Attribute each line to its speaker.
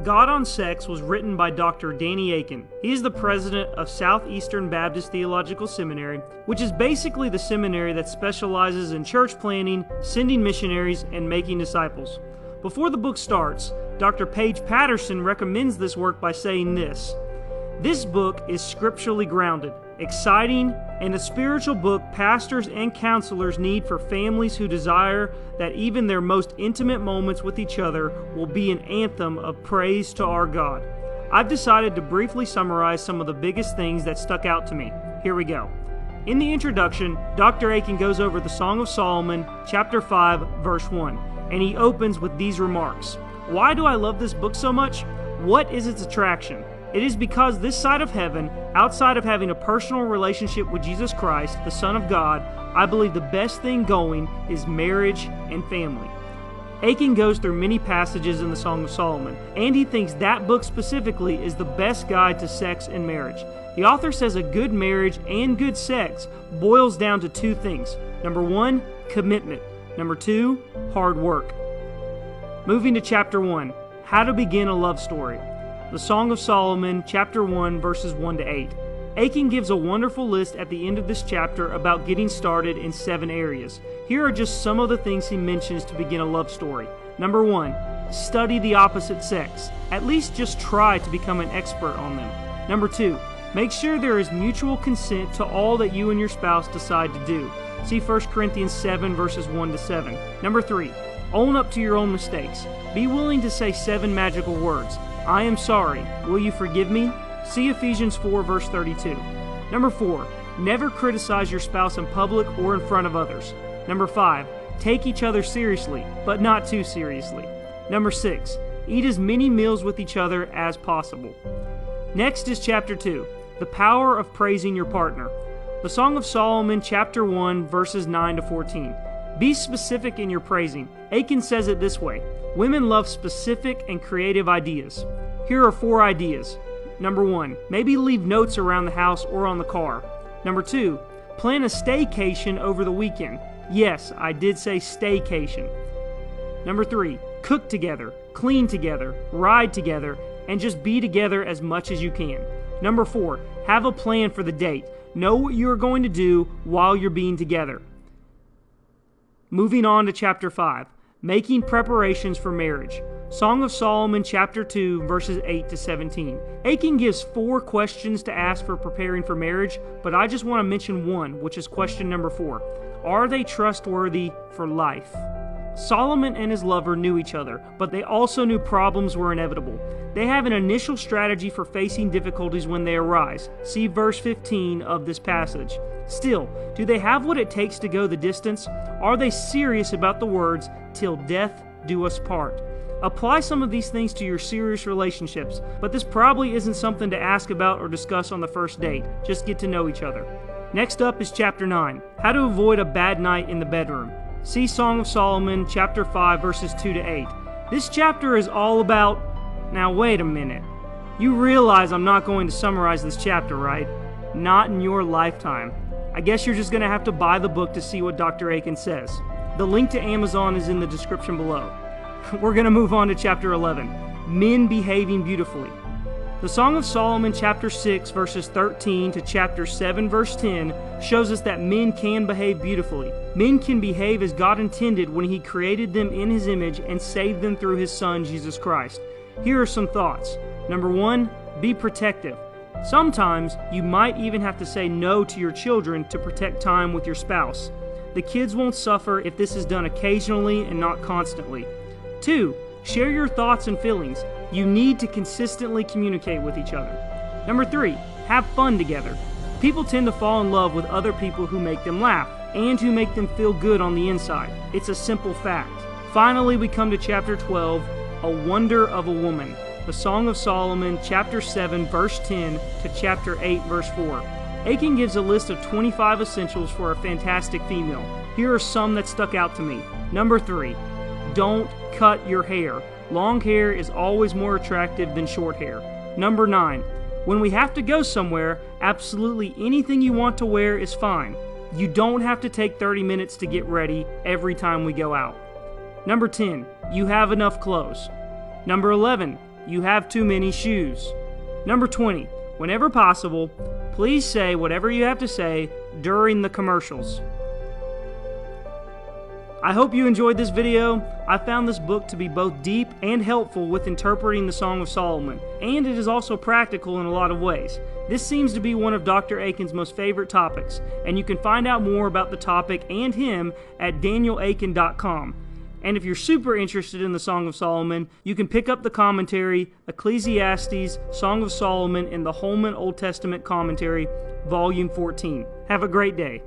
Speaker 1: God on Sex was written by Dr. Danny Akin. He is the president of Southeastern Baptist Theological Seminary, which is basically the seminary that specializes in church planting, sending missionaries, and making disciples. Before the book starts, Dr. Paige Patterson recommends this work by saying this: "This book is scripturally grounded, exciting, and a spiritual book pastors and counselors need for families who desire that even their most intimate moments with each other will be an anthem of praise to our God." I've decided to briefly summarize some of the biggest things that stuck out to me. Here we go. In the introduction, Dr. Akin goes over the Song of Solomon, chapter 5, verse 1, and he opens with these remarks. Why do I love this book so much? What is its attraction? It is because this side of heaven, outside of having a personal relationship with Jesus Christ, the Son of God, I believe the best thing going is marriage and family. Akin goes through many passages in the Song of Solomon, and he thinks that book specifically is the best guide to sex and marriage. The author says a good marriage and good sex boils down to two things. Number 1, commitment. Number 2, hard work. Moving to chapter 1, how to begin a love story. The Song of Solomon, chapter 1, verses 1 to 8. Akin gives a wonderful list at the end of this chapter about getting started in 7 areas. Here are just some of the things he mentions to begin a love story. Number 1, study the opposite sex. At least just try to become an expert on them. Number 2, make sure there is mutual consent to all that you and your spouse decide to do. See 1 Corinthians 7, verses 1 to 7. Number 3, own up to your own mistakes. Be willing to say 7 magical words. I am sorry. Will you forgive me? See Ephesians 4, verse 32. Number 4, never criticize your spouse in public or in front of others. Number 5, take each other seriously, but not too seriously. Number 6, eat as many meals with each other as possible. Next is chapter 2, the power of praising your partner. The Song of Solomon, chapter 1, verses 9 to 14. Be specific in your praising. Akin says it this way: women love specific and creative ideas. Here are 4 ideas. Number 1, maybe leave notes around the house or on the car. Number 2, plan a staycation over the weekend. Yes, I did say staycation. Number 3, cook together, clean together, ride together, and just be together as much as you can. Number 4, have a plan for the date. Know what you are going to do while you're being together. Moving on to chapter 5, making preparations for marriage. Song of Solomon, chapter 2, verses 8 to 17. Akin gives 4 questions to ask for preparing for marriage, but I just want to mention one, which is question number 4. Are they trustworthy for life? Solomon and his lover knew each other, but they also knew problems were inevitable. They have an initial strategy for facing difficulties when they arise. See verse 15 of this passage. Still, do they have what it takes to go the distance? Are they serious about the words, "till death do us part"? Apply some of these things to your serious relationships, but this probably isn't something to ask about or discuss on the first date. Just get to know each other. Next up is chapter 9, how to avoid a bad night in the bedroom. See Song of Solomon, chapter 5, verses 2 to 8. This chapter is all about... Now wait a minute. You realize I'm not going to summarize this chapter, right? Not in your lifetime. I guess you're just going to have to buy the book to see what Dr. Akin says. The link to Amazon is in the description below. We're going to move on to chapter 11, men behaving beautifully. The Song of Solomon, chapter 6, verses 13 to chapter 7, verse 10, shows us that men can behave beautifully. Men can behave as God intended when He created them in His image and saved them through His Son, Jesus Christ. Here are some thoughts. Number 1, be protective. Sometimes you might even have to say no to your children to protect time with your spouse. The kids won't suffer if this is done occasionally and not constantly. 2, share your thoughts and feelings. You need to consistently communicate with each other. Number 3, have fun together. People tend to fall in love with other people who make them laugh and who make them feel good on the inside. It's a simple fact. Finally, we come to chapter 12, a wonder of a woman. The Song of Solomon, chapter 7, verse 10 to chapter 8, verse 4. Akin gives a list of 25 essentials for a fantastic female. Here are some that stuck out to me. Number 3, don't cut your hair. Long hair is always more attractive than short hair. Number 9, when we have to go somewhere, absolutely anything you want to wear is fine. You don't have to take 30 minutes to get ready every time we go out. Number 10, you have enough clothes. Number 11, You have too many shoes. Number 20. Whenever possible, please say whatever you have to say during the commercials. I hope you enjoyed this video. I found this book to be both deep and helpful with interpreting the Song of Solomon, and it is also practical in a lot of ways. This seems to be one of Dr. Akin's most favorite topics, and you can find out more about the topic and him at danielakin.com. And if you're super interested in the Song of Solomon, you can pick up the commentary, Ecclesiastes, Song of Solomon, in the Holman Old Testament Commentary, Volume 14. Have a great day.